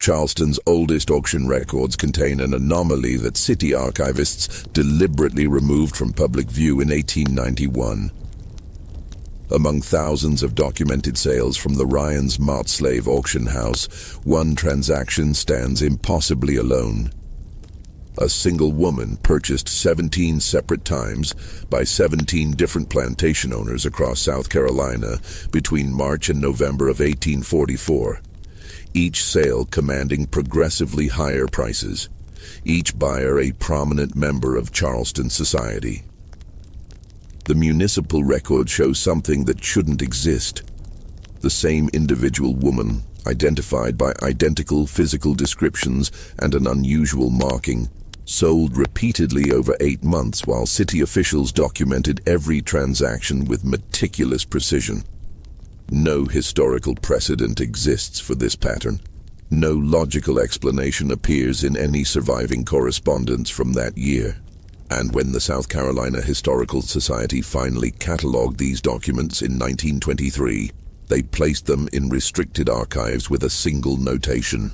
Charleston's oldest auction records contain an anomaly that city archivists deliberately removed from public view in 1891. Among thousands of documented sales from the Ryan's Mott slave auction house, one transaction stands impossibly alone. A single woman purchased 17 separate times by 17 different plantation owners across South Carolina between March and November of 1844. Each sale commanding progressively higher prices, each buyer a prominent member of Charleston society. The municipal record shows something that shouldn't exist. The same individual woman, identified by identical physical descriptions and an unusual marking, sold repeatedly over 8 months while city officials documented every transaction with meticulous precision. No historical precedent exists for this pattern. No logical explanation appears in any surviving correspondence from that year. And when the South Carolina Historical Society finally catalogued these documents in 1923, they placed them in restricted archives with a single notation: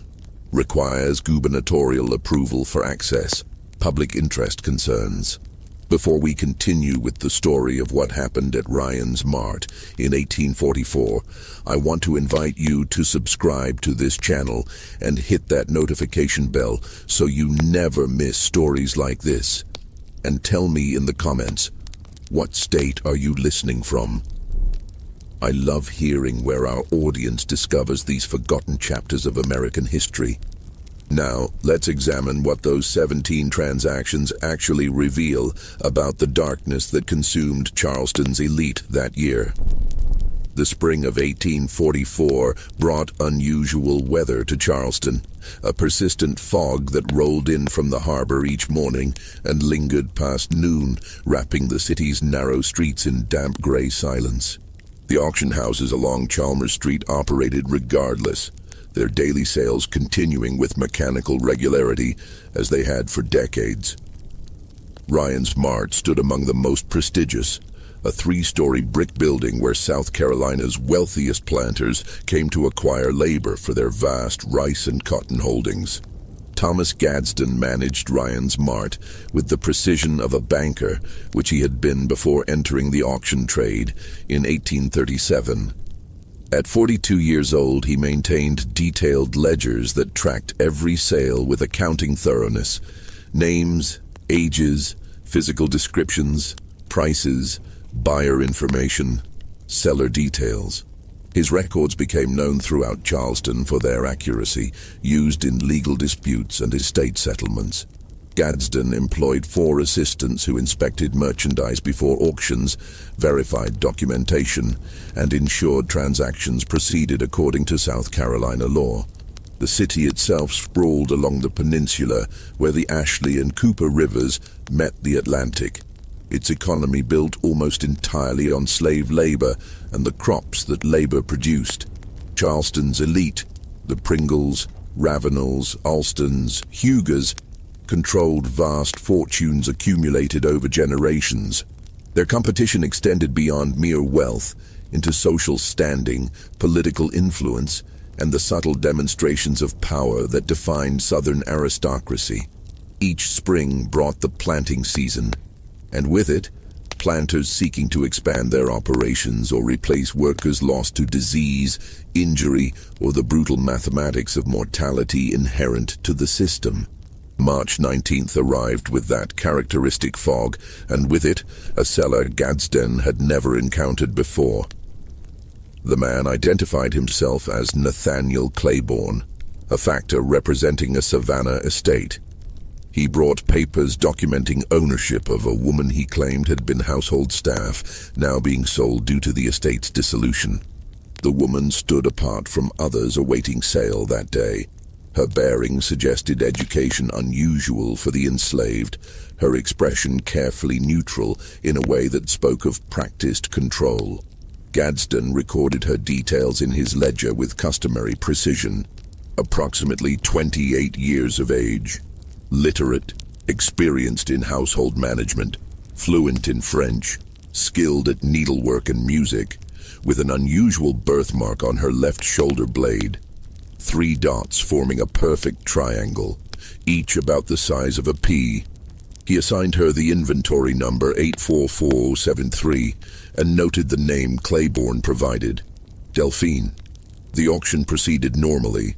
requires gubernatorial approval for access, public interest concerns. Before we continue with the story of what happened at Ryan's Mart in 1844, I want to invite you to subscribe to this channel and hit that notification bell so you never miss stories like this. And tell me in the comments, what state are you listening from? I love hearing where our audience discovers these forgotten chapters of American history. Now, let's examine what those 17 transactions actually reveal about the darkness that consumed Charleston's elite that year. The spring of 1844 brought unusual weather to Charleston, a persistent fog that rolled in from the harbor each morning and lingered past noon, wrapping the city's narrow streets in damp gray silence. The auction houses along Chalmers Street operated regardless, their daily sales continuing with mechanical regularity as they had for decades. Ryan's Mart stood among the most prestigious, a 3-story brick building where South Carolina's wealthiest planters came to acquire labor for their vast rice and cotton holdings. Thomas Gadsden managed Ryan's Mart with the precision of a banker, which he had been before entering the auction trade in 1837. At 42 years old, he maintained detailed ledgers that tracked every sale with accounting thoroughness: names, ages, physical descriptions, prices, buyer information, seller details. His records became known throughout Charleston for their accuracy, used in legal disputes and estate settlements. Gadsden employed 4 assistants who inspected merchandise before auctions, verified documentation, and ensured transactions proceeded according to South Carolina law. The city itself sprawled along the peninsula where the Ashley and Cooper rivers met the Atlantic. Its economy built almost entirely on slave labor and the crops that labor produced. Charleston's elite, the Pringles, Ravenels, Alstons, Hugers, controlled vast fortunes accumulated over generations. Their competition extended beyond mere wealth into social standing, political influence, and the subtle demonstrations of power that defined Southern aristocracy. Each spring brought the planting season, and with it, planters seeking to expand their operations or replace workers lost to disease, injury, or the brutal mathematics of mortality inherent to the system. March 19th arrived with that characteristic fog, and with it, a seller Gadsden had never encountered before. The man identified himself as Nathaniel Claiborne, a factor representing a Savannah estate. He brought papers documenting ownership of a woman he claimed had been household staff, now being sold due to the estate's dissolution. The woman stood apart from others awaiting sale that day. Her bearing suggested education unusual for the enslaved, her expression carefully neutral in a way that spoke of practiced control. Gadsden recorded her details in his ledger with customary precision. Approximately 28 years of age, literate, experienced in household management, fluent in French, skilled at needlework and music, with an unusual birthmark on her left shoulder blade. 3 dots forming a perfect triangle, each about the size of a pea. He assigned her the inventory number 84473 and noted the name Claiborne provided, Delphine. The auction proceeded normally.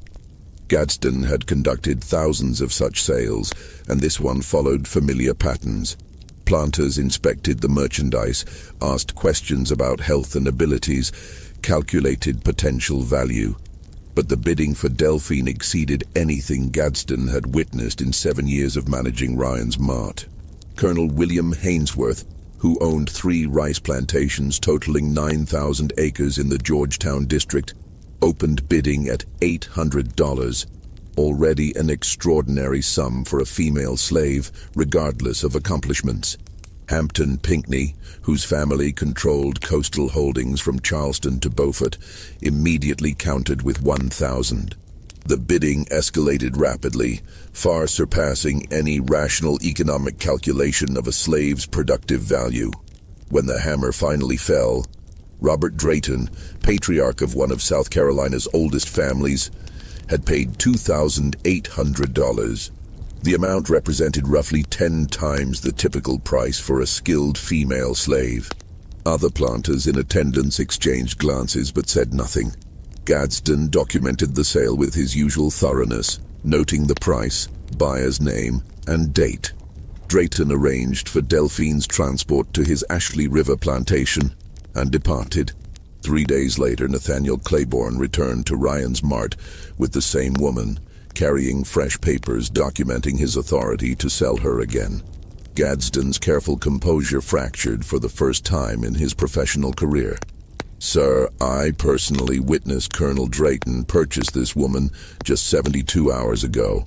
Gadsden had conducted thousands of such sales, and this one followed familiar patterns. Planters inspected the merchandise, asked questions about health and abilities, calculated potential value. But the bidding for Delphine exceeded anything Gadsden had witnessed in 7 years of managing Ryan's Mart. Colonel William Hainsworth, who owned 3 rice plantations totaling 9,000 acres in the Georgetown district, opened bidding at $800, already an extraordinary sum for a female slave, regardless of accomplishments. Hampton Pinckney, whose family controlled coastal holdings from Charleston to Beaufort, immediately countered with 1,000. The bidding escalated rapidly, far surpassing any rational economic calculation of a slave's productive value. When the hammer finally fell, Robert Drayton, patriarch of one of South Carolina's oldest families, had paid $2,800. The amount represented roughly 10 times the typical price for a skilled female slave. Other planters in attendance exchanged glances but said nothing. Gadsden documented the sale with his usual thoroughness, noting the price, buyer's name, and date. Drayton arranged for Delphine's transport to his Ashley River plantation and departed. 3 days later, Nathaniel Claiborne returned to Ryan's Mart with the same woman, carrying fresh papers documenting his authority to sell her again. Gadsden's careful composure fractured for the first time in his professional career. "Sir, I personally witnessed Colonel Drayton purchase this woman just 72 hours ago.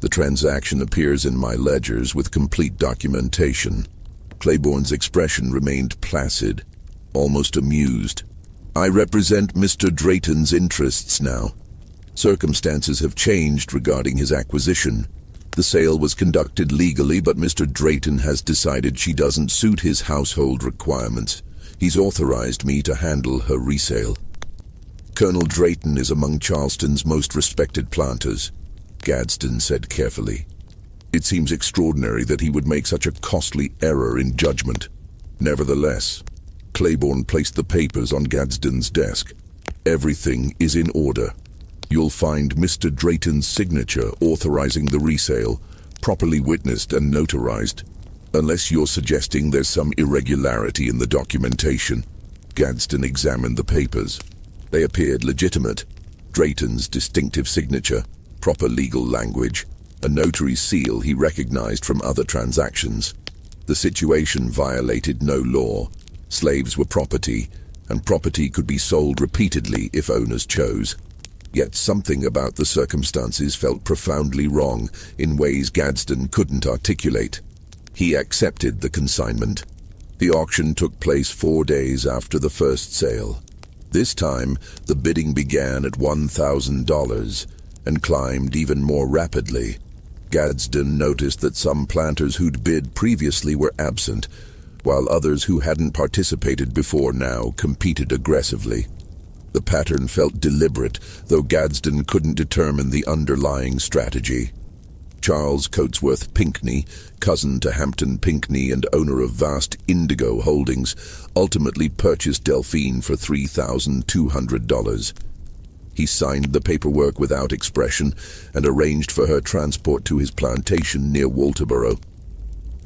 The transaction appears in my ledgers with complete documentation." Claiborne's expression remained placid, almost amused. "I represent Mr. Drayton's interests now. Circumstances have changed regarding his acquisition. The sale was conducted legally, but Mr. Drayton has decided she doesn't suit his household requirements. He's authorized me to handle her resale." "Colonel Drayton is among Charleston's most respected planters," Gadsden said carefully. "It seems extraordinary that he would make such a costly error in judgment." Nevertheless, Claiborne placed the papers on Gadsden's desk. "Everything is in order. You'll find Mr. Drayton's signature authorizing the resale, properly witnessed and notarized. Unless you're suggesting there's some irregularity in the documentation." Gadsden examined the papers. They appeared legitimate. Drayton's distinctive signature, proper legal language, a notary's seal he recognized from other transactions. The situation violated no law. Slaves were property, and property could be sold repeatedly if owners chose. Yet something about the circumstances felt profoundly wrong in ways Gadsden couldn't articulate. He accepted the consignment. The auction took place 4 days after the first sale. This time, the bidding began at $1,000 and climbed even more rapidly. Gadsden noticed that some planters who'd bid previously were absent, while others who hadn't participated before now competed aggressively. The pattern felt deliberate, though Gadsden couldn't determine the underlying strategy. Charles Coatsworth Pinckney, cousin to Hampton Pinckney and owner of vast indigo holdings, ultimately purchased Delphine for $3,200. He signed the paperwork without expression and arranged for her transport to his plantation near Walterboro.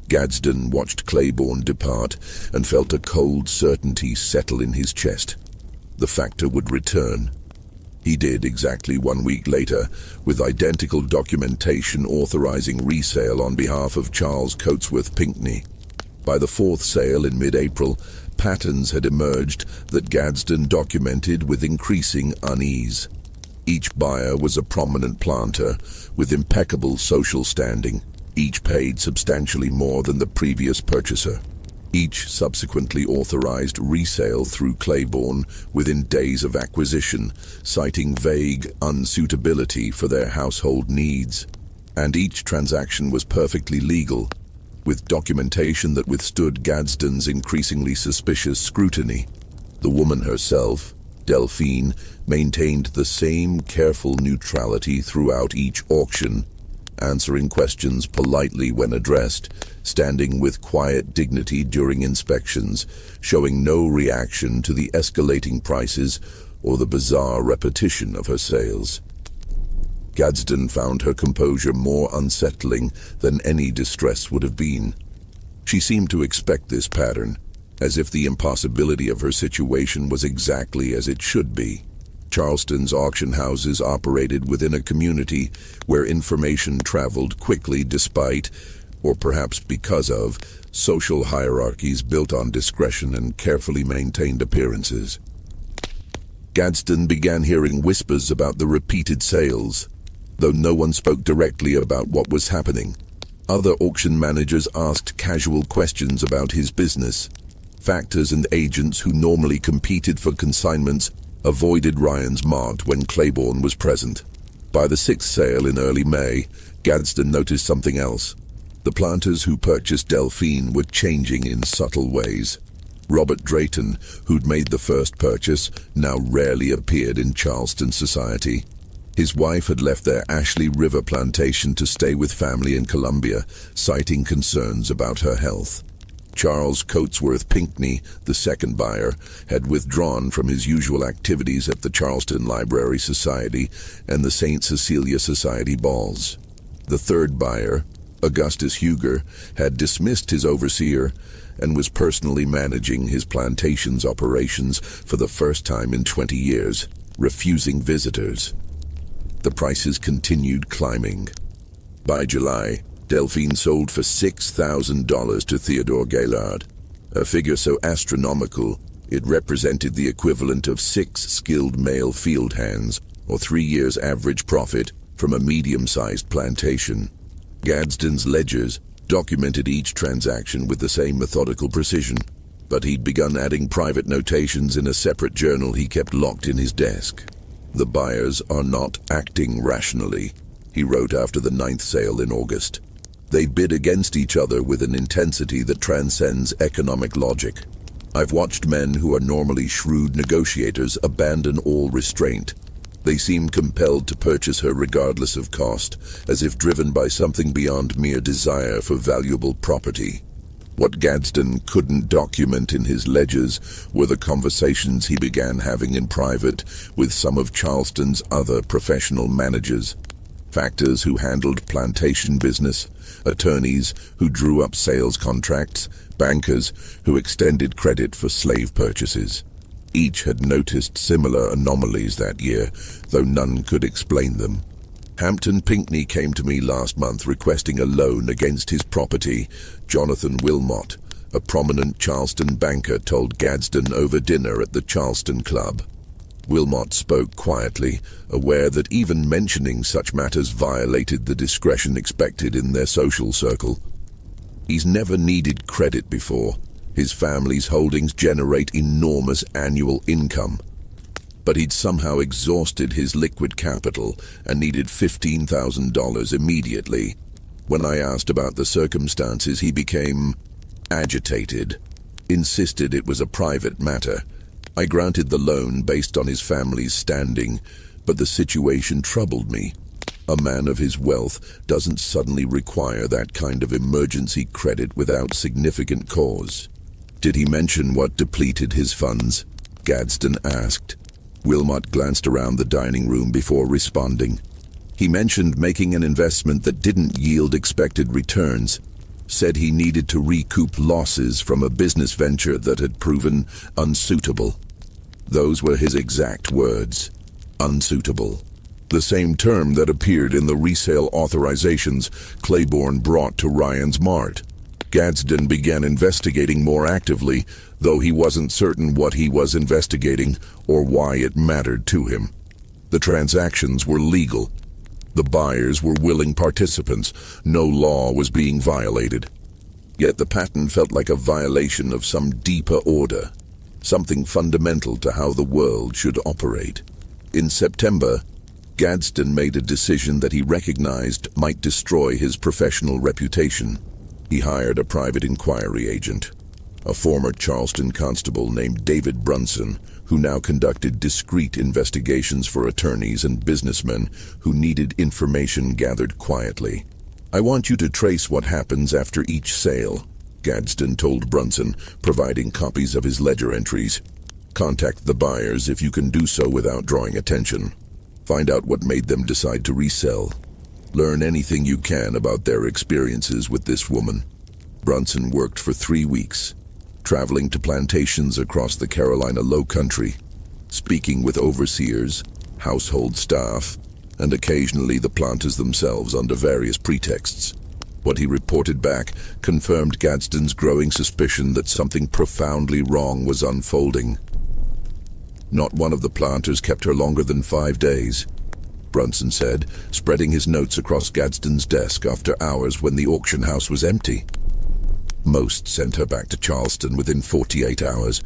Gadsden watched Claiborne depart and felt a cold certainty settle in his chest. The factor would return. He did exactly 1 week later, with identical documentation authorizing resale on behalf of Charles Coatsworth Pinckney. By the 4th sale in mid-April, patterns had emerged that Gadsden documented with increasing unease. Each buyer was a prominent planter with impeccable social standing. Each paid substantially more than the previous purchaser. Each subsequently authorized resale through Claiborne within days of acquisition, citing vague unsuitability for their household needs. And each transaction was perfectly legal, with documentation that withstood Gadsden's increasingly suspicious scrutiny. The woman herself, Delphine maintained the same careful neutrality throughout each auction, answering questions politely when addressed, standing with quiet dignity during inspections, showing no reaction to the escalating prices or the bizarre repetition of her sales. Gadsden found her composure more unsettling than any distress would have been. She seemed to expect this pattern, as if the impossibility of her situation was exactly as it should be. Charleston's auction houses operated within a community where information traveled quickly despite, or perhaps because of, social hierarchies built on discretion and carefully maintained appearances. Gadsden began hearing whispers about the repeated sales, though no one spoke directly about what was happening. Other auction managers asked casual questions about his business. Factors and agents who normally competed for consignments avoided Ryan's mart when Claiborne was present. By the sixth sale in early May, Gadsden noticed something else. The planters who purchased Delphine were changing in subtle ways. Robert Drayton, who'd made the first purchase, now rarely appeared in Charleston society. His wife had left their Ashley River plantation to stay with family in Columbia, citing concerns about her health. Charles Coatsworth Pinckney, the second buyer, had withdrawn from his usual activities at the Charleston Library Society and the St. Cecilia Society balls. The third buyer, Augustus Huger, had dismissed his overseer and was personally managing his plantation's operations for the first time in 20 years, refusing visitors. The prices continued climbing. By July, Delphine sold for $6,000 to Theodore Gaillard, a figure so astronomical it represented the equivalent of 6 skilled male field hands, or 3 years' average profit from a medium-sized plantation. Gadsden's ledgers documented each transaction with the same methodical precision, but he'd begun adding private notations in a separate journal he kept locked in his desk. "The buyers are not acting rationally," he wrote after the 9th sale in August. "They bid against each other with an intensity that transcends economic logic. I've watched men who are normally shrewd negotiators abandon all restraint. They seem compelled to purchase her regardless of cost, as if driven by something beyond mere desire for valuable property." What Gadsden couldn't document in his ledgers were the conversations he began having in private with some of Charleston's other professional managers. Factors who handled plantation business, attorneys who drew up sales contracts, bankers who extended credit for slave purchases. Each had noticed similar anomalies that year, though none could explain them. "Hampton Pinckney came to me last month requesting a loan against his property," Jonathan Wilmot, a prominent Charleston banker, told Gadsden over dinner at the Charleston Club. Wilmot spoke quietly, aware that even mentioning such matters violated the discretion expected in their social circle. "He's never needed credit before. His family's holdings generate enormous annual income. But he'd somehow exhausted his liquid capital and needed $15,000 immediately. When I asked about the circumstances, he became agitated, insisted it was a private matter. I granted the loan based on his family's standing, but the situation troubled me. A man of his wealth doesn't suddenly require that kind of emergency credit without significant cause." "Did he mention what depleted his funds?" Gadsden asked. Wilmot glanced around the dining room before responding. "He mentioned making an investment that didn't yield expected returns. Said he needed to recoup losses from a business venture that had proven unsuitable." Those were his exact words. Unsuitable. The same term that appeared in the resale authorizations Claiborne brought to Ryan's mart. Gadsden began investigating more actively, though he wasn't certain what he was investigating or why it mattered to him. The transactions were legal. The buyers were willing participants. No law was being violated. Yet the pattern felt like a violation of some deeper order, something fundamental to how the world should operate. In September, Gadsden made a decision that he recognized might destroy his professional reputation. He hired a private inquiry agent. a former Charleston constable named David Brunson, who now conducted discreet investigations for attorneys and businessmen who needed information gathered quietly. "I want you to trace what happens after each sale," Gadsden told Brunson, providing copies of his ledger entries. "Contact the buyers if you can do so without drawing attention. Find out what made them decide to resell. Learn anything you can about their experiences with this woman." Brunson worked for 3 weeks, traveling to plantations across the Carolina Low Country, speaking with overseers, household staff, and occasionally the planters themselves under various pretexts. What he reported back confirmed Gadsden's growing suspicion that something profoundly wrong was unfolding. "Not one of the planters kept her longer than 5 days," Brunson said, spreading his notes across Gadsden's desk after hours when the auction house was empty. "Most sent her back to Charleston within 48 hours.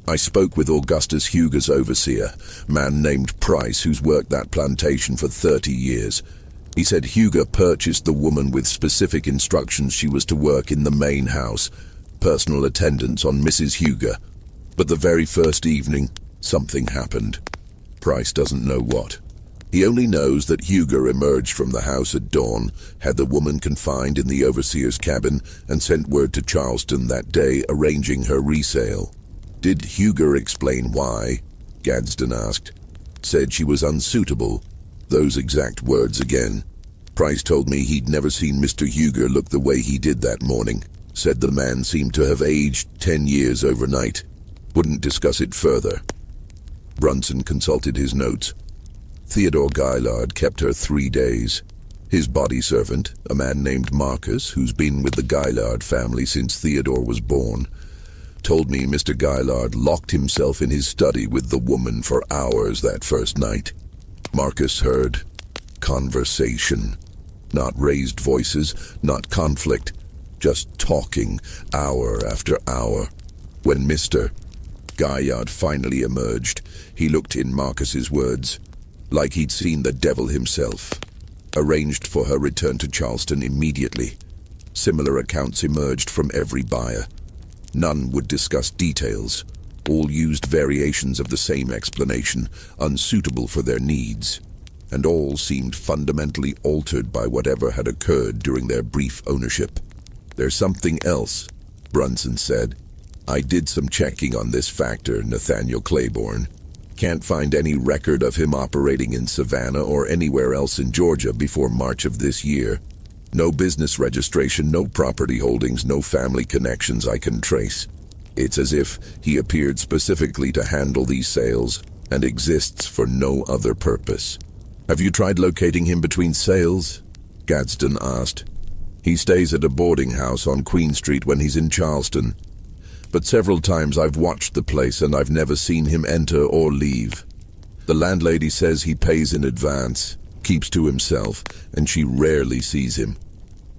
I spoke with Augustus Huger's overseer, a man named Price, who's worked that plantation for 30 years. He said Huger purchased the woman with specific instructions she was to work in the main house, personal attendance on Mrs. Huger. But the very first evening, something happened. Price doesn't know what. He only knows that Huger emerged from the house at dawn, had the woman confined in the overseer's cabin, and sent word to Charleston that day arranging her resale." "Did Huger explain why?" Gadsden asked. "Said she was unsuitable. Those exact words again. Price told me he'd never seen Mr. Huger look the way he did that morning. Said the man seemed to have aged 10 years overnight. Wouldn't discuss it further." Brunson consulted his notes. Theodore Gaillard kept her 3 days. His body servant, a man named Marcus, who's been with the Gaillard family since Theodore was born, told me Mr. Gaillard locked himself in his study with the woman for hours that first night. Marcus heard conversation. Not raised voices, not conflict, just talking, hour after hour. When Mr. Gaillard finally emerged, he looked in Marcus's words, like he'd seen the devil himself. Arranged for her return to Charleston immediately. Similar accounts emerged from every buyer. None would discuss details. All used variations of the same explanation, unsuitable for their needs. And all seemed fundamentally altered by whatever had occurred during their brief ownership. "There's something else," Brunson said. "I did some checking on this factor, Nathaniel Claiborne. Can't find any record of him operating in Savannah or anywhere else in Georgia before March of this year. No business registration, no property holdings, no family connections I can trace. It's as if he appeared specifically to handle these sales and exists for no other purpose." "Have you tried locating him between sales?" Gadsden asked. "He stays at a boarding house on Queen Street when he's in Charleston. But several times I've watched the place and I've never seen him enter or leave. The landlady says he pays in advance, keeps to himself, and she rarely sees him.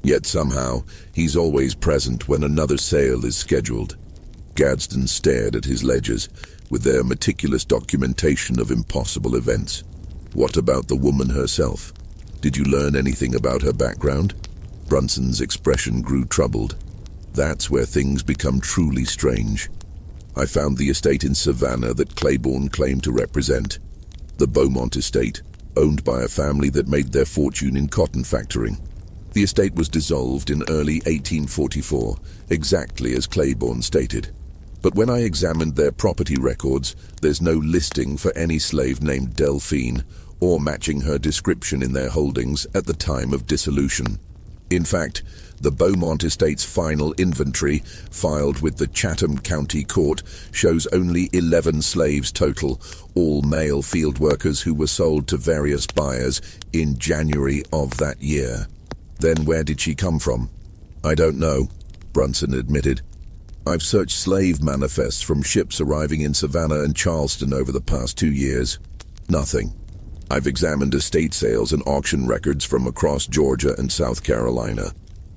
Yet somehow, he's always present when another sale is scheduled." Gadsden stared at his ledgers, with their meticulous documentation of impossible events. "What about the woman herself? Did you learn anything about her background?" Brunson's expression grew troubled. "That's where things become truly strange. I found the estate in Savannah that Claiborne claimed to represent. The Beaumont estate, owned by a family that made their fortune in cotton factoring. The estate was dissolved in early 1844, exactly as Claiborne stated. But when I examined their property records, there's no listing for any slave named Delphine, or matching her description in their holdings at the time of dissolution. In fact, the Beaumont estate's final inventory, filed with the Chatham County Court, shows only 11 slaves total, all male field workers who were sold to various buyers in January of that year." "Then where did she come from?" "I don't know," Brunson admitted. "I've searched slave manifests from ships arriving in Savannah and Charleston over the past 2 years. Nothing. I've examined estate sales and auction records from across Georgia and South Carolina.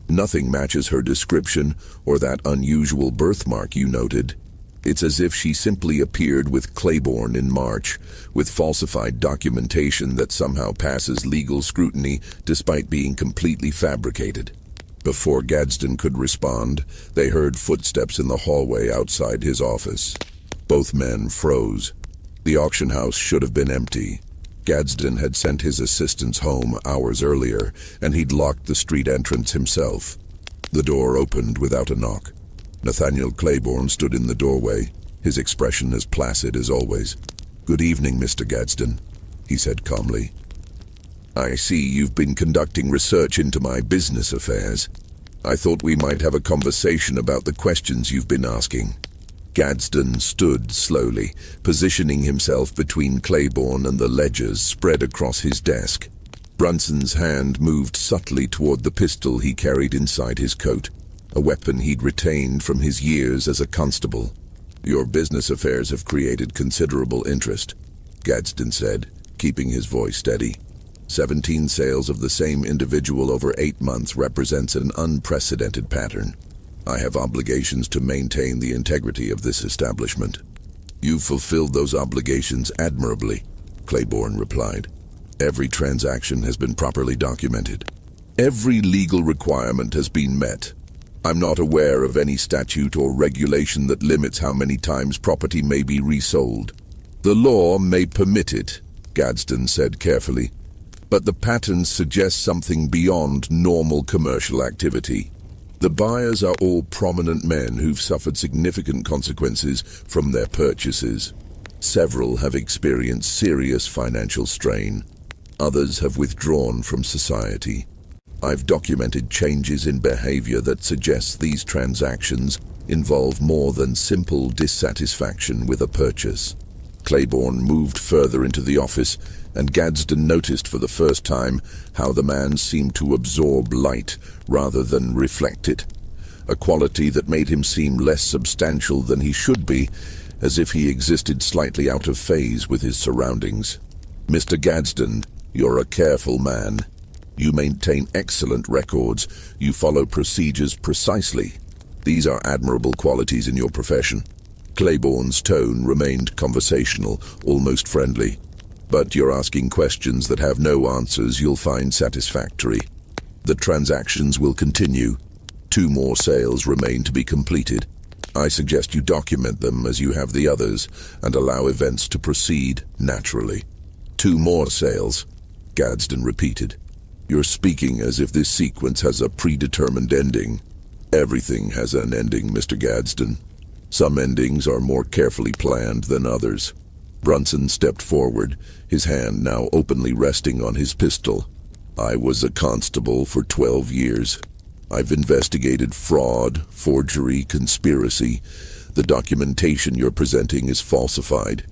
Nothing matches her description or that unusual birthmark you noted. It's as if she simply appeared with Claiborne in March, with falsified documentation that somehow passes legal scrutiny despite being completely fabricated." Before Gadsden could respond, they heard footsteps in the hallway outside his office. Both men froze. The auction house should have been empty. Gadsden had sent his assistants home hours earlier, and he'd locked the street entrance himself. The door opened without a knock. Nathaniel Claiborne stood in the doorway, his expression as placid as always. "Good evening, Mr. Gadsden," he said calmly. "I see you've been conducting research into my business affairs. I thought we might have a conversation about the questions you've been asking." Gadsden stood slowly, positioning himself between Claiborne and the ledgers spread across his desk. Brunson's hand moved subtly toward the pistol he carried inside his coat, a weapon he'd retained from his years as a constable. "Your business affairs have created considerable interest," Gadsden said, keeping his voice steady. 17 sales of the same individual over 8 months represents an unprecedented pattern. I have obligations to maintain the integrity of this establishment. "You've fulfilled those obligations admirably," Claiborne replied. "Every transaction has been properly documented. Every legal requirement has been met. I'm not aware of any statute or regulation that limits how many times property may be resold. The law may permit it," Gadsden said carefully, "but the patterns suggest something beyond normal commercial activity. The buyers are all prominent men who've suffered significant consequences from their purchases. Several have experienced serious financial strain. Others have withdrawn from society. I've documented changes in behavior that suggest these transactions involve more than simple dissatisfaction with a purchase." Claiborne moved further into the office, and Gadsden noticed for the first time how the man seemed to absorb light rather than reflect it, a quality that made him seem less substantial than he should be, as if he existed slightly out of phase with his surroundings. "Mr. Gadsden, you're a careful man. You maintain excellent records. You follow procedures precisely. These are admirable qualities in your profession." Claiborne's tone remained conversational, almost friendly. "But you're asking questions that have no answers you'll find satisfactory. The transactions will continue. 2 more sales remain to be completed. I suggest you document them as you have the others and allow events to proceed naturally." 2 more sales, Gadsden repeated. "You're speaking as if this sequence has a predetermined ending." "Everything has an ending, Mr. Gadsden. Some endings are more carefully planned than others." Brunson stepped forward, his hand now openly resting on his pistol. "I was a constable for 12 years. I've investigated fraud, forgery, conspiracy. The documentation you're presenting is falsified.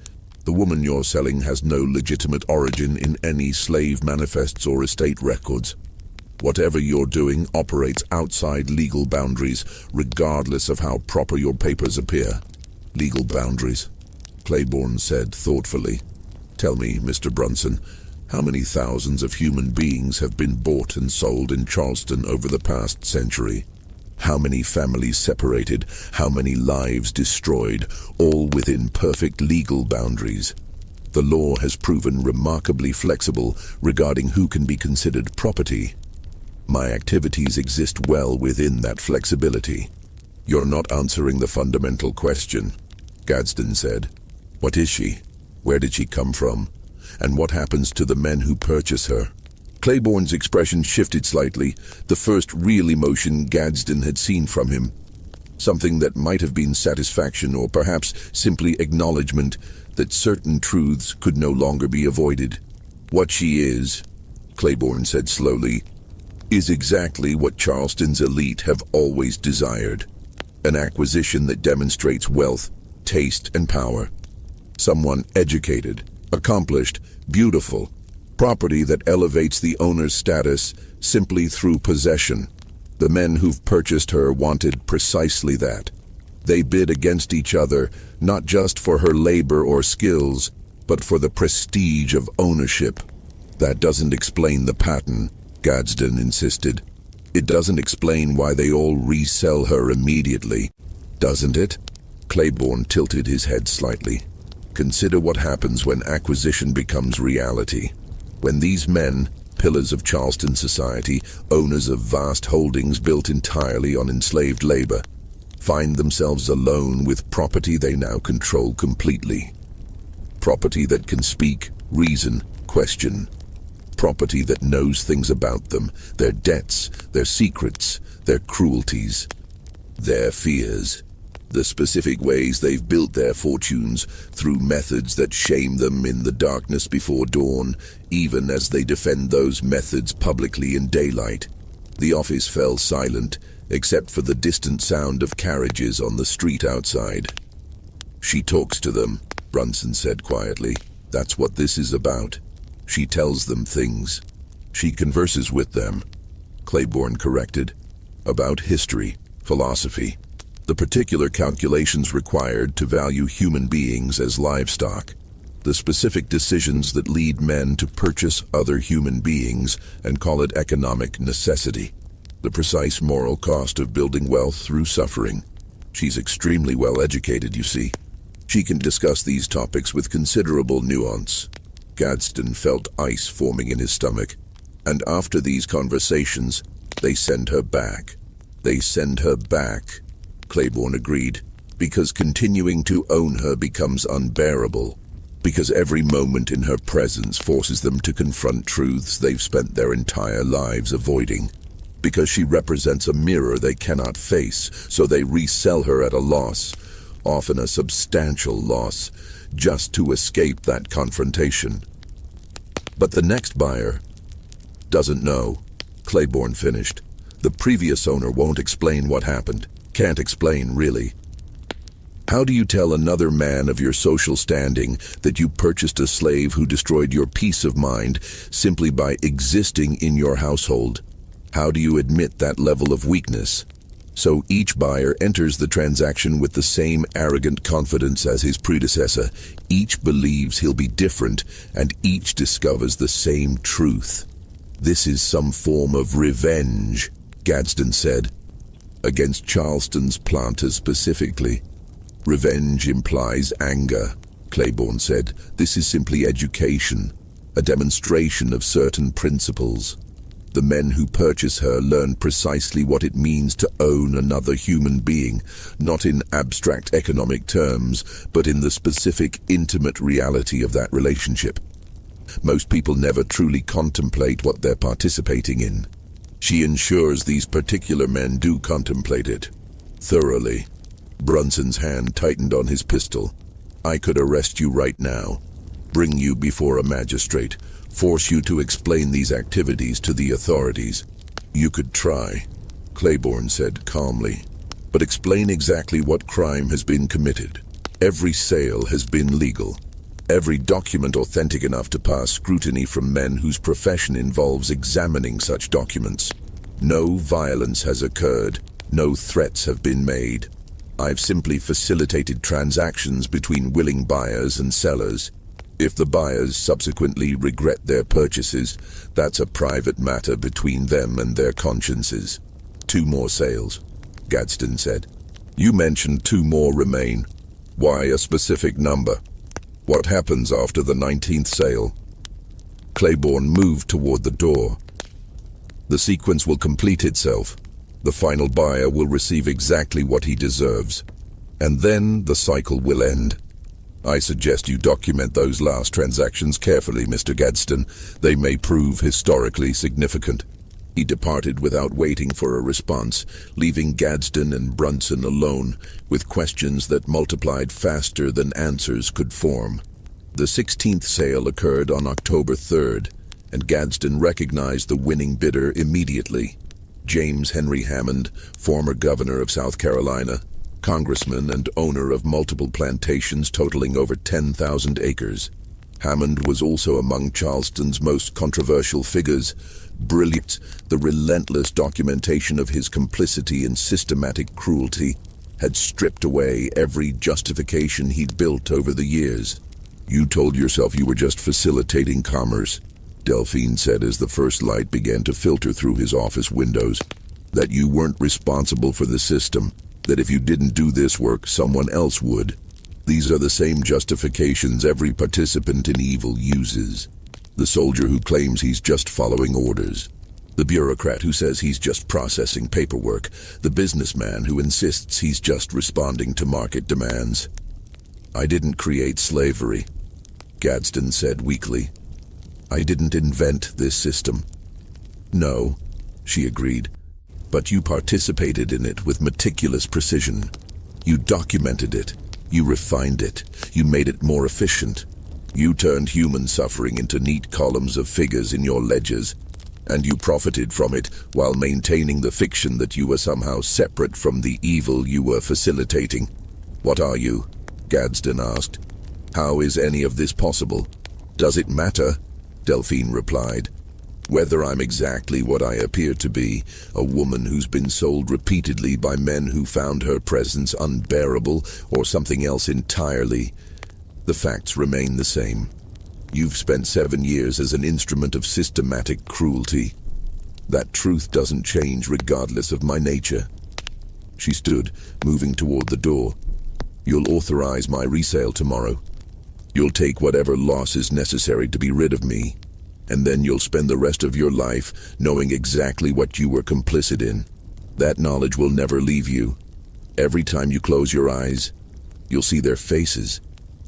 The woman you're selling has no legitimate origin in any slave manifests or estate records. Whatever you're doing operates outside legal boundaries, regardless of how proper your papers appear." "Legal boundaries," Claiborne said thoughtfully. "Tell me, Mr. Brunson, how many thousands of human beings have been bought and sold in Charleston over the past century? How many families separated? How many lives destroyed? All within perfect legal boundaries. The law has proven remarkably flexible regarding who can be considered property. My activities exist well within that flexibility." "You're not answering the fundamental question," Gadsden said. "What is she? Where did she come from? And what happens to the men who purchase her?" Claiborne's expression shifted slightly, the first real emotion Gadsden had seen from him. Something that might have been satisfaction or perhaps simply acknowledgement that certain truths could no longer be avoided. "What she is," Claiborne said slowly, "is exactly what Charleston's elite have always desired. An acquisition that demonstrates wealth, taste, and power. Someone educated, accomplished, beautiful. Property that elevates the owner's status simply through possession. The men who've purchased her wanted precisely that. They bid against each other, not just for her labor or skills, but for the prestige of ownership." "That doesn't explain the pattern," Gadsden insisted. "It doesn't explain why they all resell her immediately, doesn't it?" Claiborne tilted his head slightly. "Consider what happens when acquisition becomes reality. When these men, pillars of Charleston society, owners of vast holdings built entirely on enslaved labor, find themselves alone with property they now control completely. Property that can speak, reason, question. Property that knows things about them, their debts, their secrets, their cruelties, their fears. The specific ways they've built their fortunes through methods that shame them in the darkness before dawn, even as they defend those methods publicly in daylight. The office fell silent, except for the distant sound of carriages on the street outside. "She talks to them," Brunson said quietly. "That's what this is about. She tells them things. She converses with them," Claiborne corrected. "About history, philosophy, the particular calculations required to value human beings as livestock, the specific decisions that lead men to purchase other human beings and call it economic necessity, the precise moral cost of building wealth through suffering. She's extremely well educated, you see. She can discuss these topics with considerable nuance." Gadsden felt ice forming in his stomach. "And after these conversations, they send her back." "They send her back," Claiborne agreed, "because continuing to own her becomes unbearable, because every moment in her presence forces them to confront truths they've spent their entire lives avoiding, because she represents a mirror they cannot face, so they resell her at a loss, often a substantial loss, just to escape that confrontation." "But the next buyer doesn't know," Claiborne finished. "The previous owner won't explain what happened. Can't explain, really. How do you tell another man of your social standing that you purchased a slave who destroyed your peace of mind simply by existing in your household? How do you admit that level of weakness? So each buyer enters the transaction with the same arrogant confidence as his predecessor. Each believes he'll be different, and each discovers the same truth. This is some form of revenge," Gadsden said. "Against Charleston's planters specifically. Revenge implies anger," Claiborne said. "This is simply education, a demonstration of certain principles. The men who purchase her learn precisely what it means to own another human being, not in abstract economic terms, but in the specific, intimate reality of that relationship. Most people never truly contemplate what they're participating in. She ensures these particular men do contemplate it. Thoroughly." Brunson's hand tightened on his pistol. "I could arrest you right now, bring you before a magistrate, force you to explain these activities to the authorities." "You could try," Claiborne said calmly. "But explain exactly what crime has been committed. Every sale has been legal. Every document authentic enough to pass scrutiny from men whose profession involves examining such documents. No violence has occurred. No threats have been made. I've simply facilitated transactions between willing buyers and sellers. If the buyers subsequently regret their purchases, that's a private matter between them and their consciences." "2 more sales," Gadsden said. "You mentioned 2 more remain. Why a specific number? What happens after the 19th sale?" Claiborne moved toward the door. "The sequence will complete itself. The final buyer will receive exactly what he deserves. And then the cycle will end. I suggest you document those last transactions carefully, Mr. Gadsden. They may prove historically significant." He departed without waiting for a response, leaving Gadsden and Brunson alone, with questions that multiplied faster than answers could form. The 16th sale occurred on October 3rd, and Gadsden recognized the winning bidder immediately. James Henry Hammond, former governor of South Carolina, congressman and owner of multiple plantations totaling over 10,000 acres. Hammond was also among Charleston's most controversial figures. Brilliant, the relentless documentation of his complicity in systematic cruelty had stripped away every justification he'd built over the years. "You told yourself you were just facilitating commerce," Delphine said as the first light began to filter through his office windows. "That you weren't responsible for the system, that if you didn't do this work, someone else would. These are the same justifications every participant in evil uses. The soldier who claims he's just following orders. The bureaucrat who says he's just processing paperwork. The businessman who insists he's just responding to market demands. I didn't create slavery, Gadsden said weakly. I didn't invent this system. No, she agreed, but you participated in it with meticulous precision. You documented it. You refined it. You made it more efficient. You turned human suffering into neat columns of figures in your ledgers, and you profited from it while maintaining the fiction that you were somehow separate from the evil you were facilitating. What are you? Gadsden asked. How is any of this possible? Does it matter? Delphine replied. Whether I'm exactly what I appear to be, a woman who's been sold repeatedly by men who found her presence unbearable, or something else entirely, the facts remain the same. You've spent 7 years as an instrument of systematic cruelty. That truth doesn't change regardless of my nature. She stood, moving toward the door. You'll authorize my resale tomorrow. You'll take whatever loss is necessary to be rid of me, and then you'll spend the rest of your life knowing exactly what you were complicit in. That knowledge will never leave you. Every time you close your eyes, you'll see their faces.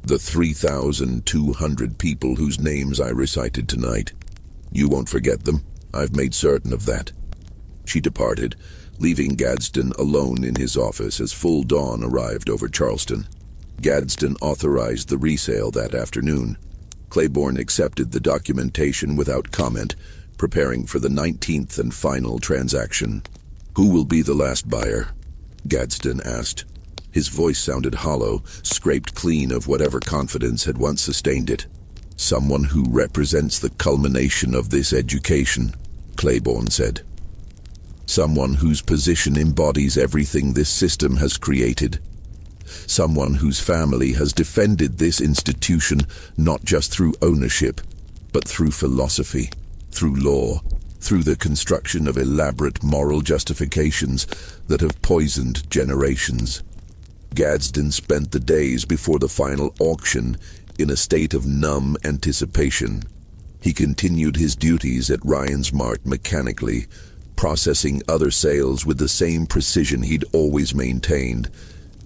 The 3,200 people whose names I recited tonight. You won't forget them. I've made certain of that. She departed, leaving Gadsden alone in his office as full dawn arrived over Charleston. Gadsden authorized the resale that afternoon. Claiborne accepted the documentation without comment, preparing for the 19th and final transaction. Who will be the last buyer? Gadsden asked. His voice sounded hollow, scraped clean of whatever confidence had once sustained it. Someone who represents the culmination of this education, Claiborne said. Someone whose position embodies everything this system has created. Someone whose family has defended this institution not just through ownership, but through philosophy, through law, through the construction of elaborate moral justifications that have poisoned generations. Gadsden spent the days before the final auction in a state of numb anticipation. He continued his duties at Ryan's Mart mechanically, processing other sales with the same precision he'd always maintained,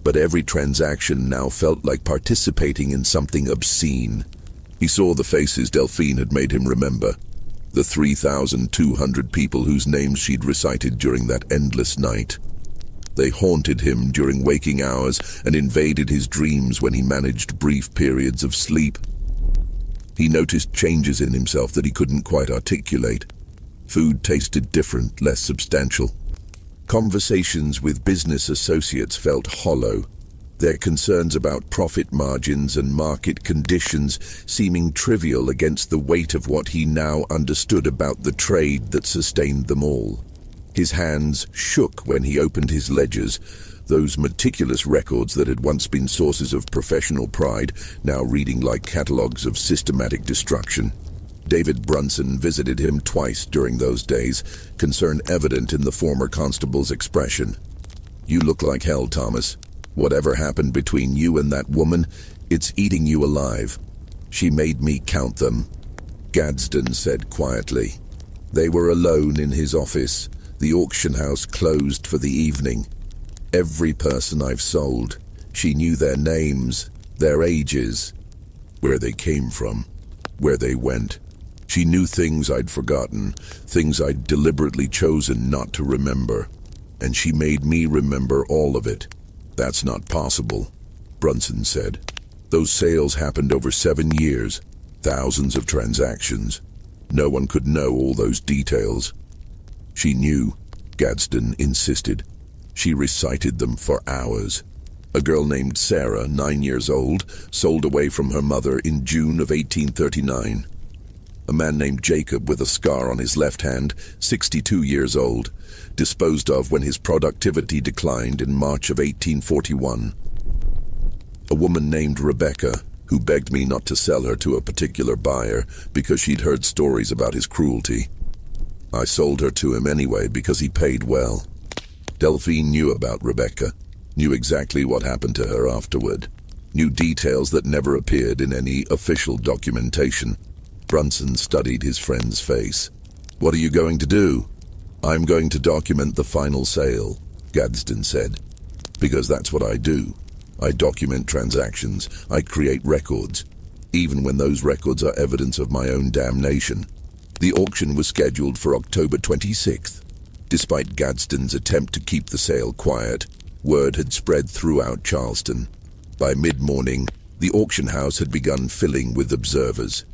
but every transaction now felt like participating in something obscene. He saw the faces Delphine had made him remember, the 3,200 people whose names she'd recited during that endless night. They haunted him during waking hours and invaded his dreams when he managed brief periods of sleep. He noticed changes in himself that he couldn't quite articulate. Food tasted different, less substantial. Conversations with business associates felt hollow, their concerns about profit margins and market conditions seeming trivial against the weight of what he now understood about the trade that sustained them all. His hands shook when he opened his ledgers, those meticulous records that had once been sources of professional pride, now reading like catalogs of systematic destruction. David Brunson visited him twice during those days, concern evident in the former constable's expression. You look like hell, Thomas. Whatever happened between you and that woman, it's eating you alive. She made me count them, Gadsden said quietly. They were alone in his office, the auction house closed for the evening. Every person I've sold, she knew their names, their ages, where they came from, where they went. She knew things I'd forgotten, things I'd deliberately chosen not to remember, and she made me remember all of it. That's not possible, Brunson said. Those sales happened over 7 years, thousands of transactions. No one could know all those details. She knew, Gadsden insisted. She recited them for hours. A girl named Sarah, 9 years old, sold away from her mother in June of 1839. A man named Jacob with a scar on his left hand, 62 years old, disposed of when his productivity declined in March of 1841. A woman named Rebecca, who begged me not to sell her to a particular buyer because she'd heard stories about his cruelty. I sold her to him anyway because he paid well. Delphine knew about Rebecca, knew exactly what happened to her afterward, knew details that never appeared in any official documentation. Brunson studied his friend's face. "What are you going to do?" "I'm going to document the final sale," Gadsden said. "Because that's what I do. I document transactions. I create records, even when those records are evidence of my own damnation." The auction was scheduled for October 26th. Despite Gadsden's attempt to keep the sale quiet, word had spread throughout Charleston. By mid-morning, the auction house had begun filling with observers.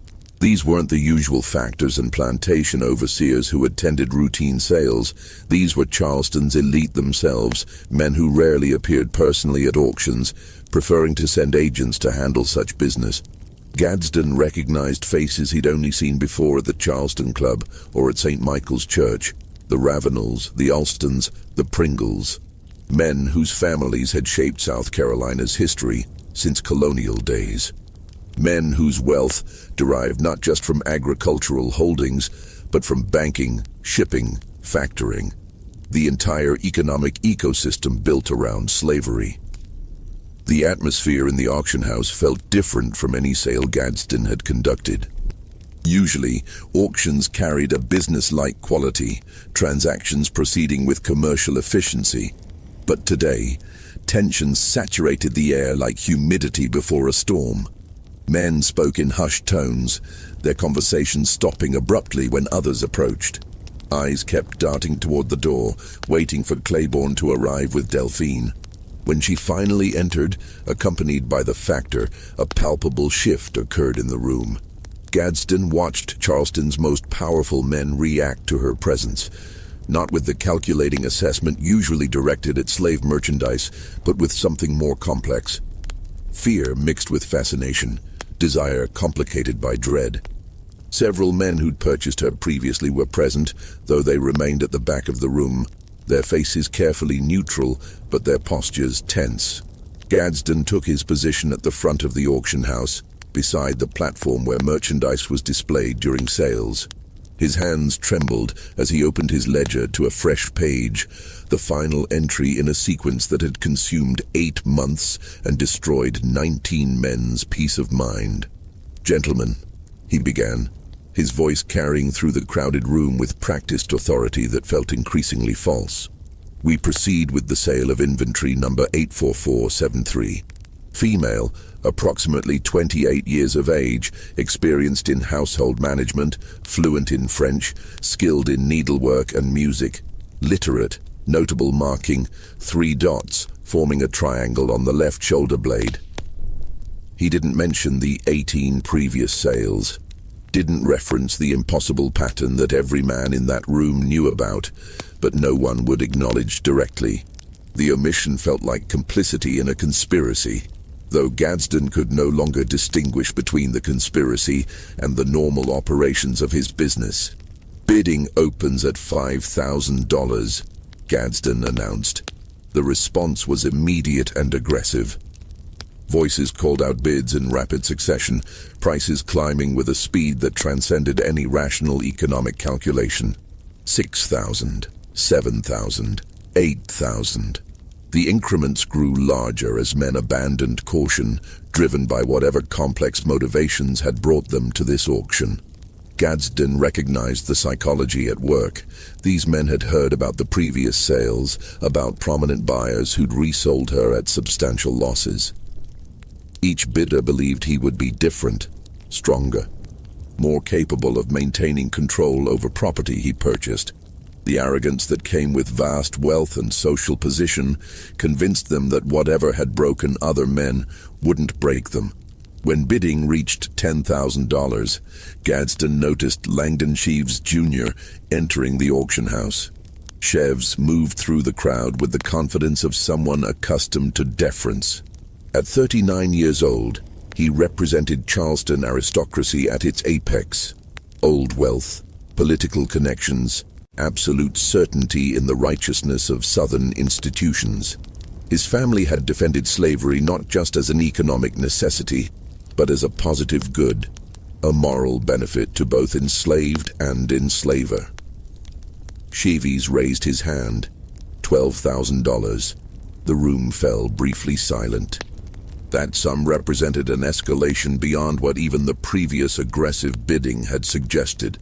These weren't the usual factors and plantation overseers who attended routine sales. These were Charleston's elite themselves, men who rarely appeared personally at auctions, preferring to send agents to handle such business. Gadsden recognized faces he'd only seen before at the Charleston Club or at St. Michael's Church. The Ravenels, the Alstons, the Pringles. Men whose families had shaped South Carolina's history since colonial days. Men whose wealth derived not just from agricultural holdings, but from banking, shipping, factoring. The entire economic ecosystem built around slavery. The atmosphere in the auction house felt different from any sale Gadsden had conducted. Usually, auctions carried a business-like quality, transactions proceeding with commercial efficiency. But today, tensions saturated the air like humidity before a storm. Men spoke in hushed tones, their conversations stopping abruptly when others approached. Eyes kept darting toward the door, waiting for Claiborne to arrive with Delphine. When she finally entered, accompanied by the factor, a palpable shift occurred in the room. Gadsden watched Charleston's most powerful men react to her presence, not with the calculating assessment usually directed at slave merchandise, but with something more complex. Fear mixed with fascination, desire complicated by dread. Several men who'd purchased her previously were present, though they remained at the back of the room, their faces carefully neutral, but their postures tense. Gadsden took his position at the front of the auction house, beside the platform where merchandise was displayed during sales. His hands trembled as he opened his ledger to a fresh page, the final entry in a sequence that had consumed 8 months and destroyed 19 men's peace of mind. "Gentlemen," he began, his voice carrying through the crowded room with practiced authority that felt increasingly false. "We proceed with the sale of inventory number 84473. Female, approximately 28 years of age, experienced in household management, fluent in French, skilled in needlework and music, literate, notable marking, 3 dots forming a triangle on the left shoulder blade." He didn't mention the 18 previous sales, didn't reference the impossible pattern that every man in that room knew about, but no one would acknowledge directly. The omission felt like complicity in a conspiracy, though Gadsden could no longer distinguish between the conspiracy and the normal operations of his business. "Bidding opens at $5,000, Gadsden announced. The response was immediate and aggressive. Voices called out bids in rapid succession, prices climbing with a speed that transcended any rational economic calculation. 6,000, 7,000, 8,000. The increments grew larger as men abandoned caution, driven by whatever complex motivations had brought them to this auction. Gadsden recognized the psychology at work. These men had heard about the previous sales, about prominent buyers who'd resold her at substantial losses. Each bidder believed he would be different, stronger, more capable of maintaining control over property he purchased. The arrogance that came with vast wealth and social position convinced them that whatever had broken other men wouldn't break them. When bidding reached $10,000, Gadsden noticed Langdon Sheaves Jr. entering the auction house. Sheaves moved through the crowd with the confidence of someone accustomed to deference. At 39 years old, he represented Charleston aristocracy at its apex. Old wealth, political connections, absolute certainty in the righteousness of Southern institutions. His family had defended slavery not just as an economic necessity, but as a positive good, a moral benefit to both enslaved and enslaver. Sheaves raised his hand. $12,000. The room fell briefly silent. That sum represented an escalation beyond what even the previous aggressive bidding had suggested.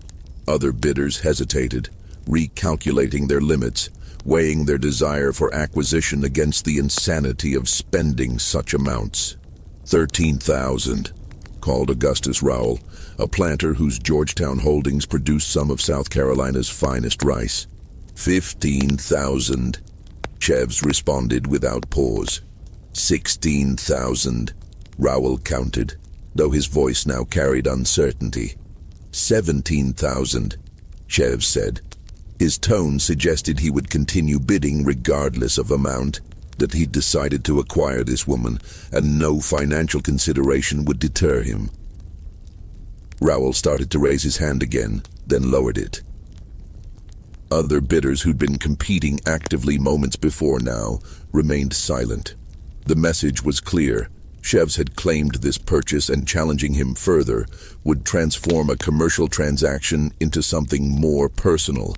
Other bidders hesitated, recalculating their limits, weighing their desire for acquisition against the insanity of spending such amounts. 13,000, called Augustus Rowell, a planter whose Georgetown holdings produced some of South Carolina's finest rice. 15,000, Chevs responded without pause. 16,000, Rowell counted, though his voice now carried uncertainty. 17,000, Chev said. His tone suggested he would continue bidding regardless of amount, that he'd decided to acquire this woman, and no financial consideration would deter him. Rowell started to raise his hand again, then lowered it. Other bidders who'd been competing actively moments before now remained silent. The message was clear. Chevs had claimed this purchase, and challenging him further would transform a commercial transaction into something more personal,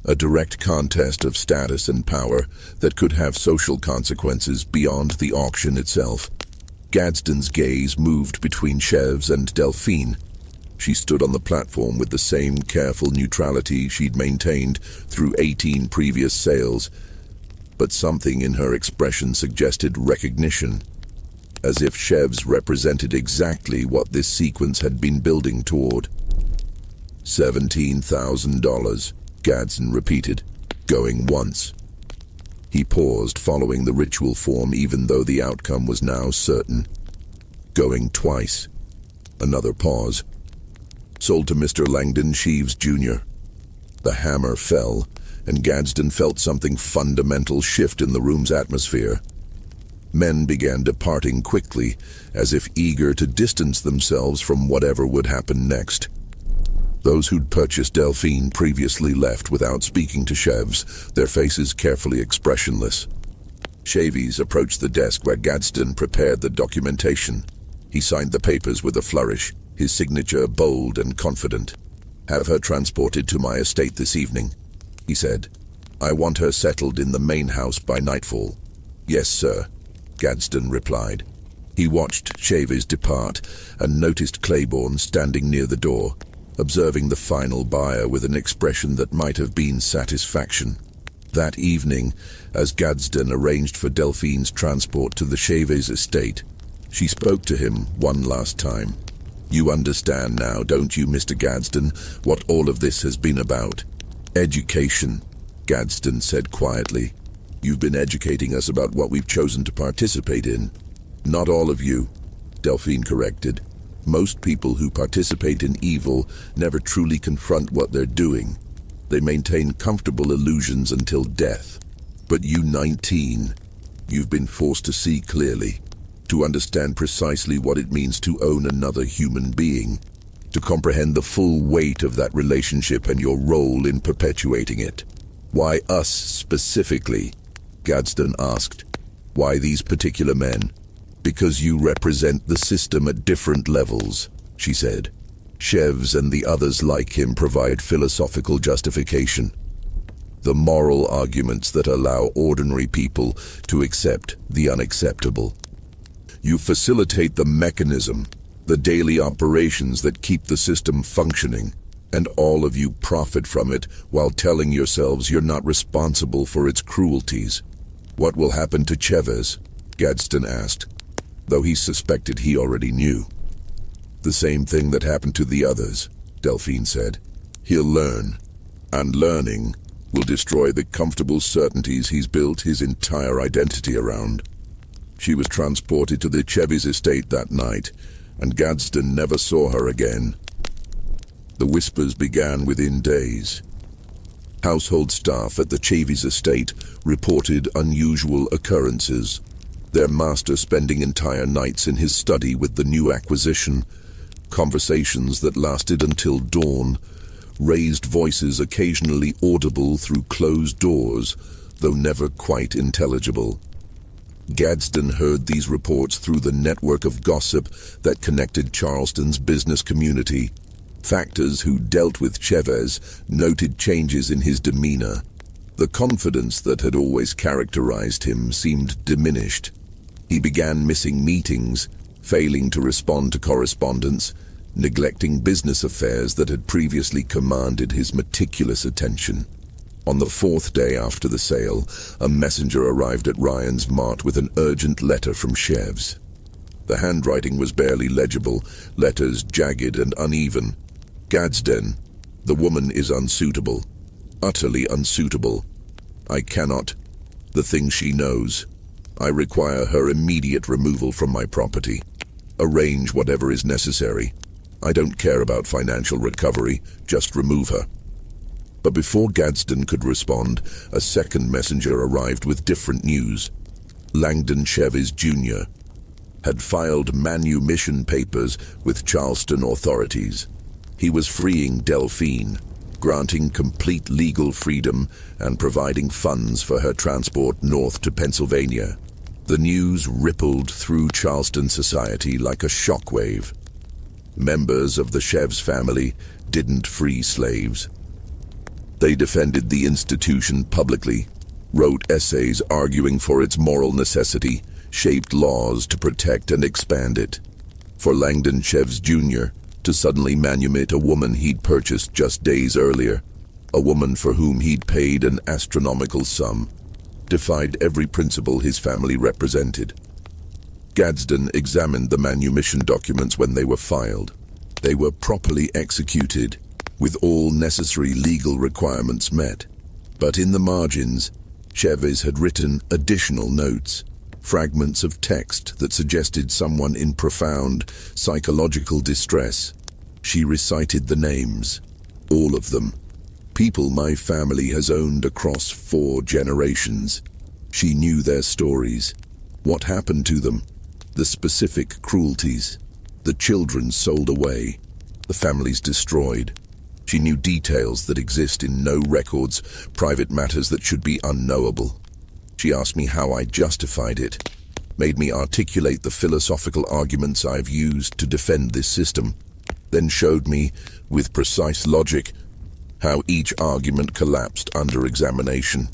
a direct contest of status and power that could have social consequences beyond the auction itself. Gadsden's gaze moved between Chevs and Delphine. She stood on the platform with the same careful neutrality she'd maintained through 18 previous sales, but something in her expression suggested recognition, as if Chevs represented exactly what this sequence had been building toward. $17,000, Gadsden repeated, going once. He paused, following the ritual form even though the outcome was now certain. Going twice. Another pause. Sold to Mr. Langdon Sheaves, Jr. The hammer fell, and Gadsden felt something fundamental shift in the room's atmosphere. Men began departing quickly, as if eager to distance themselves from whatever would happen next. Those who'd purchased Delphine previously left without speaking to Chevs, their faces carefully expressionless. Chaves approached the desk where Gadsden prepared the documentation. He signed the papers with a flourish, his signature bold and confident. "Have her transported to my estate this evening," he said. "I want her settled in the main house by nightfall." "Yes, sir," Gadsden replied. He watched Chaves depart and noticed Claiborne standing near the door, observing the final buyer with an expression that might have been satisfaction. That evening, as Gadsden arranged for Delphine's transport to the Chaves estate, she spoke to him one last time. "You understand now, don't you, Mr. Gadsden, what all of this has been about?" "Education," Gadsden said quietly. "You've been educating us about what we've chosen to participate in." "Not all of you," Delphine corrected. "Most people who participate in evil never truly confront what they're doing. They maintain comfortable illusions until death. But you 19, you've been forced to see clearly, to understand precisely what it means to own another human being, to comprehend the full weight of that relationship and your role in perpetuating it." "Why us specifically?" Gadsden asked. "Why these particular men?" "Because you represent the system at different levels," she said. "Chevs and the others like him provide philosophical justification, the moral arguments that allow ordinary people to accept the unacceptable. You facilitate the mechanism, the daily operations that keep the system functioning, and all of you profit from it while telling yourselves you're not responsible for its cruelties." "What will happen to Chevs?" Gadsden asked, though he suspected he already knew. "The same thing that happened to the others," Delphine said. "He'll learn, and learning will destroy the comfortable certainties he's built his entire identity around." She was transported to the Chevy's estate that night, and Gadsden never saw her again. The whispers began within days. Household staff at the Chevy's estate reported unusual occurrences, their master spending entire nights in his study with the new acquisition, conversations that lasted until dawn, raised voices occasionally audible through closed doors, though never quite intelligible. Gadsden heard these reports through the network of gossip that connected Charleston's business community. Factors who dealt with Chevs noted changes in his demeanor. The confidence that had always characterized him seemed diminished. He began missing meetings, failing to respond to correspondence, neglecting business affairs that had previously commanded his meticulous attention. On the fourth day after the sale, a messenger arrived at Ryan's mart with an urgent letter from Chevs. The handwriting was barely legible, letters jagged and uneven. Gadsden, the woman is unsuitable, utterly unsuitable. I cannot. The thing she knows. I require her immediate removal from my property. Arrange whatever is necessary. I don't care about financial recovery, just remove her. But before Gadsden could respond, a second messenger arrived with different news. Langdon Cheves Jr. had filed manumission papers with Charleston authorities. He was freeing Delphine, granting complete legal freedom and providing funds for her transport north to Pennsylvania. The news rippled through Charleston society like a shockwave. Members of the Cheves family didn't free slaves. They defended the institution publicly, wrote essays arguing for its moral necessity, shaped laws to protect and expand it. For Langdon Cheves Jr. to suddenly manumit a woman he'd purchased just days earlier, a woman for whom he'd paid an astronomical sum, defied every principle his family represented. Gadsden examined the manumission documents when they were filed. They were properly executed, with all necessary legal requirements met. But in the margins, Cheves had written additional notes, fragments of text that suggested someone in profound psychological distress. She recited the names, all of them, people my family has owned across 4 generations. She knew their stories, what happened to them, the specific cruelties, the children sold away, the families destroyed. She knew details that exist in no records, private matters that should be unknowable. She asked me how I justified it, made me articulate the philosophical arguments I've used to defend this system, then showed me, with precise logic, how each argument collapsed under examination,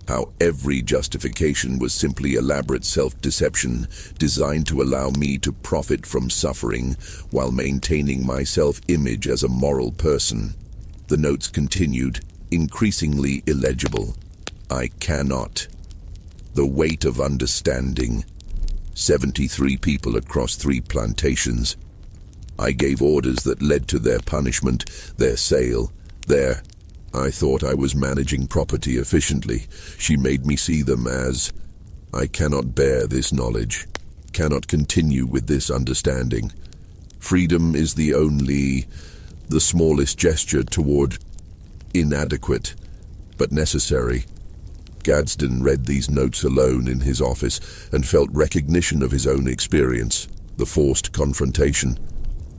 how every justification was simply elaborate self-deception designed to allow me to profit from suffering while maintaining my self-image as a moral person. The notes continued, increasingly illegible. I cannot. The weight of understanding. 73 people across 3 plantations. I gave orders that led to their punishment, their sale, their... I thought I was managing property efficiently. She made me see them as... I cannot bear this knowledge, cannot continue with this understanding. Freedom is the smallest gesture toward inadequate, but necessary. Gadsden read these notes alone in his office and felt recognition of his own experience, the forced confrontation,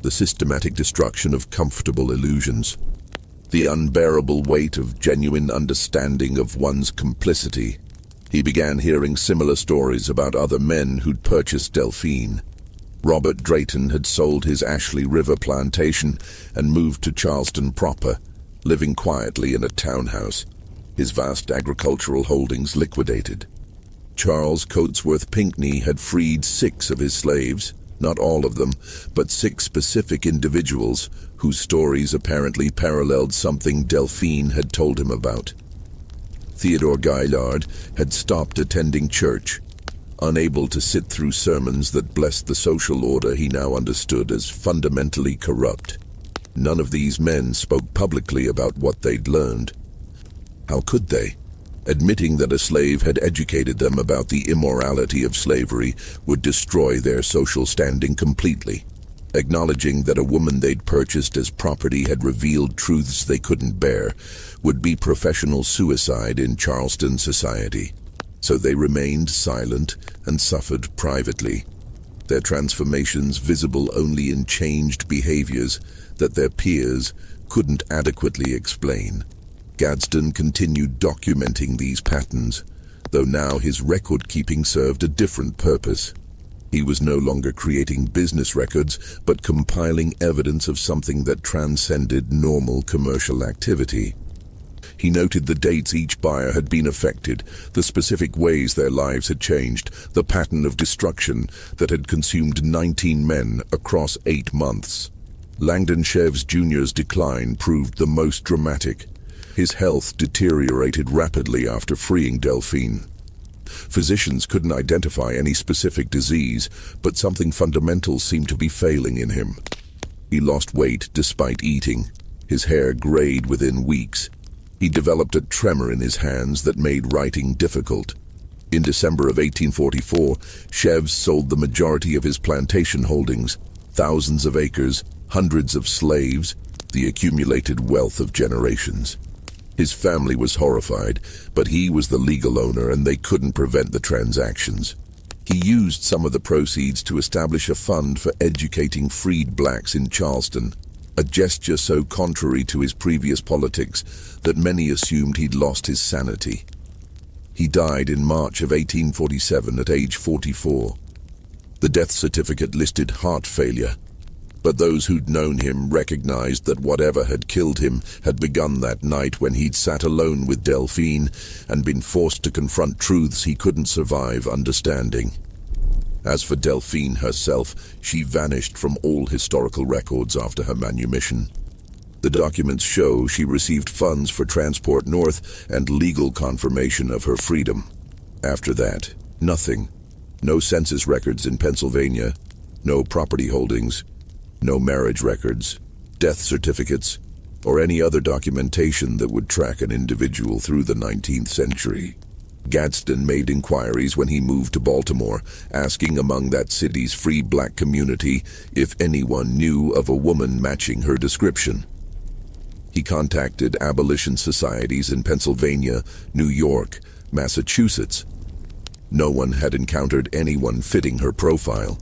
the systematic destruction of comfortable illusions, the unbearable weight of genuine understanding of one's complicity. He began hearing similar stories about other men who'd purchased Delphine. Robert Drayton had sold his Ashley River plantation and moved to Charleston proper, living quietly in a townhouse, his vast agricultural holdings liquidated. Charles Coatsworth Pinckney had freed 6 of his slaves, not all of them, but 6 specific individuals whose stories apparently paralleled something Delphine had told him about. Theodore Gaillard had stopped attending church, unable to sit through sermons that blessed the social order he now understood as fundamentally corrupt. None of these men spoke publicly about what they'd learned. How could they? Admitting that a slave had educated them about the immorality of slavery would destroy their social standing completely. Acknowledging that a woman they'd purchased as property had revealed truths they couldn't bear would be professional suicide in Charleston society. So they remained silent and suffered privately, their transformations visible only in changed behaviors that their peers couldn't adequately explain. Gadsden continued documenting these patterns, though now his record-keeping served a different purpose. He was no longer creating business records, but compiling evidence of something that transcended normal commercial activity. He noted the dates each buyer had been affected, the specific ways their lives had changed, the pattern of destruction that had consumed 19 men across 8 months. Langdon Shevs Jr.'s decline proved the most dramatic. His health deteriorated rapidly after freeing Delphine. Physicians couldn't identify any specific disease, but something fundamental seemed to be failing in him. He lost weight despite eating. His hair grayed within weeks. He developed a tremor in his hands that made writing difficult. In December of 1844, Shevs sold the majority of his plantation holdings, thousands of acres, hundreds of slaves, the accumulated wealth of generations. His family was horrified, but he was the legal owner and they couldn't prevent the transactions. He used some of the proceeds to establish a fund for educating freed blacks in Charleston, a gesture so contrary to his previous politics that many assumed he'd lost his sanity. He died in March of 1847 at age 44. The death certificate listed heart failure, but those who'd known him recognized that whatever had killed him had begun that night when he'd sat alone with Delphine and been forced to confront truths he couldn't survive understanding. As for Delphine herself, she vanished from all historical records after her manumission. The documents show she received funds for transport north and legal confirmation of her freedom. After that, nothing. No census records in Pennsylvania, no property holdings, no marriage records, death certificates, or any other documentation that would track an individual through the 19th century. Gadsden made inquiries when he moved to Baltimore, asking among that city's free black community if anyone knew of a woman matching her description. He contacted abolition societies in Pennsylvania, New York, Massachusetts. No one had encountered anyone fitting her profile.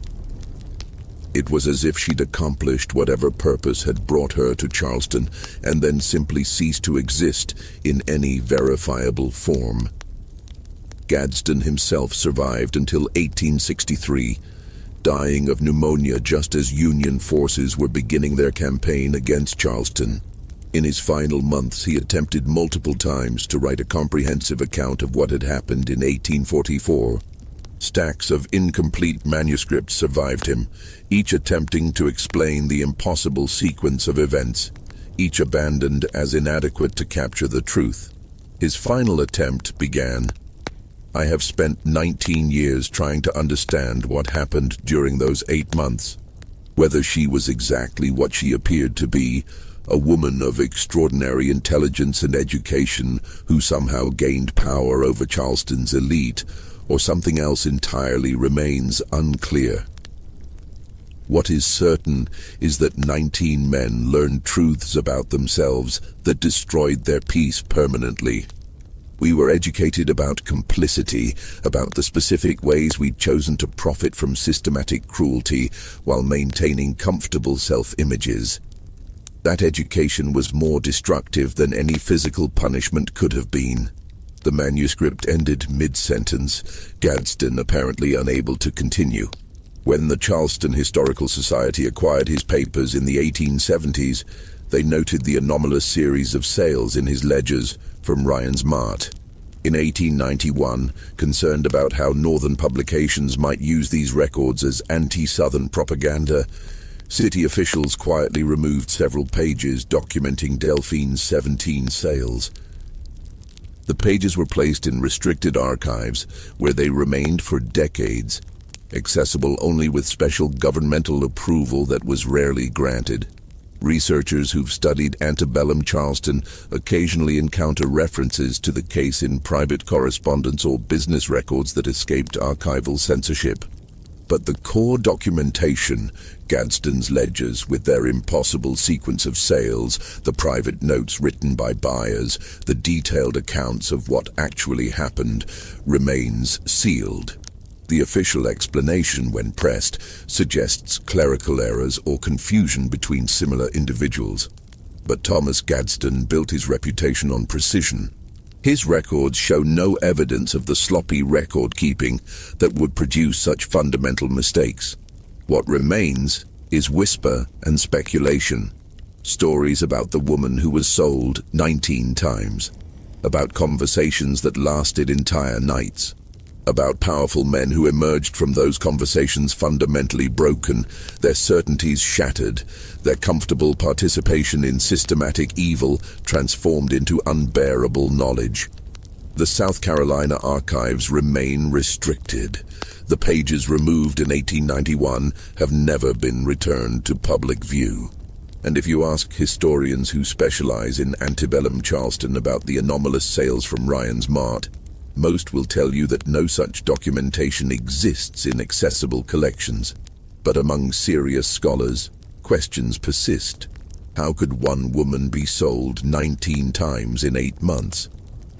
It was as if she'd accomplished whatever purpose had brought her to Charleston and then simply ceased to exist in any verifiable form. Gadsden himself survived until 1863, dying of pneumonia just as Union forces were beginning their campaign against Charleston. In his final months, he attempted multiple times to write a comprehensive account of what had happened in 1844. Stacks of incomplete manuscripts survived him, each attempting to explain the impossible sequence of events, each abandoned as inadequate to capture the truth. His final attempt began, "I have spent 19 years trying to understand what happened during those 8 months. Whether she was exactly what she appeared to be, a woman of extraordinary intelligence and education who somehow gained power over Charleston's elite, or something else entirely remains unclear. What is certain is that 19 men learned truths about themselves that destroyed their peace permanently. We were educated about complicity, about the specific ways we'd chosen to profit from systematic cruelty while maintaining comfortable self-images. That education was more destructive than any physical punishment could have been." The manuscript ended mid-sentence, Gadsden apparently unable to continue. When the Charleston Historical Society acquired his papers in the 1870s, they noted the anomalous series of sales in his ledgers from Ryan's Mart. In 1891, concerned about how Northern publications might use these records as anti-Southern propaganda, city officials quietly removed several pages documenting Delphine's 17 sales. The pages were placed in restricted archives, where they remained for decades, accessible only with special governmental approval that was rarely granted. Researchers who've studied antebellum Charleston occasionally encounter references to the case in private correspondence or business records that escaped archival censorship. But the core documentation, Gadsden's ledgers with their impossible sequence of sales, the private notes written by buyers, the detailed accounts of what actually happened, remains sealed. The official explanation, when pressed, suggests clerical errors or confusion between similar individuals. But Thomas Gadsden built his reputation on precision. His records show no evidence of the sloppy record-keeping that would produce such fundamental mistakes. What remains is whisper and speculation, stories about the woman who was sold 19 times. about conversations that lasted entire nights, about powerful men who emerged from those conversations fundamentally broken, their certainties shattered, their comfortable participation in systematic evil transformed into unbearable knowledge. The South Carolina archives remain restricted. The pages removed in 1891 have never been returned to public view. And if you ask historians who specialize in antebellum Charleston about the anomalous sales from Ryan's Mart, most will tell you that no such documentation exists in accessible collections. But among serious scholars, questions persist. How could one woman be sold 19 times in 8 months?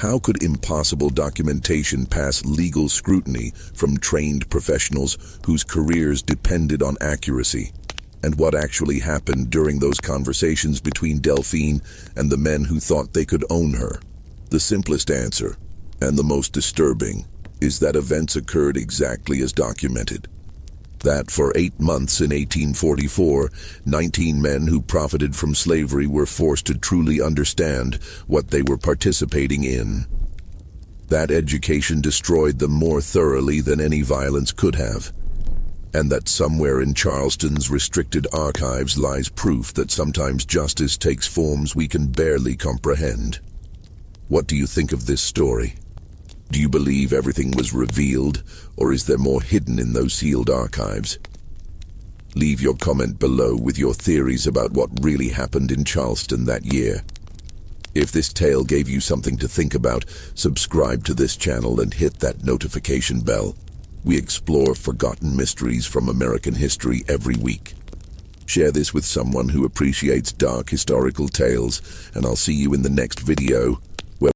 How could impossible documentation pass legal scrutiny from trained professionals whose careers depended on accuracy? And what actually happened during those conversations between Delphine and the men who thought they could own her? The simplest answer, and the most disturbing, is that events occurred exactly as documented. That for 8 months in 1844, 19 men who profited from slavery were forced to truly understand what they were participating in. That education destroyed them more thoroughly than any violence could have. And that somewhere in Charleston's restricted archives lies proof that sometimes justice takes forms we can barely comprehend. What do you think of this story? Do you believe everything was revealed, or is there more hidden in those sealed archives? Leave your comment below with your theories about what really happened in Charleston that year. If this tale gave you something to think about, subscribe to this channel and hit that notification bell. We explore forgotten mysteries from American history every week. Share this with someone who appreciates dark historical tales, and I'll see you in the next video.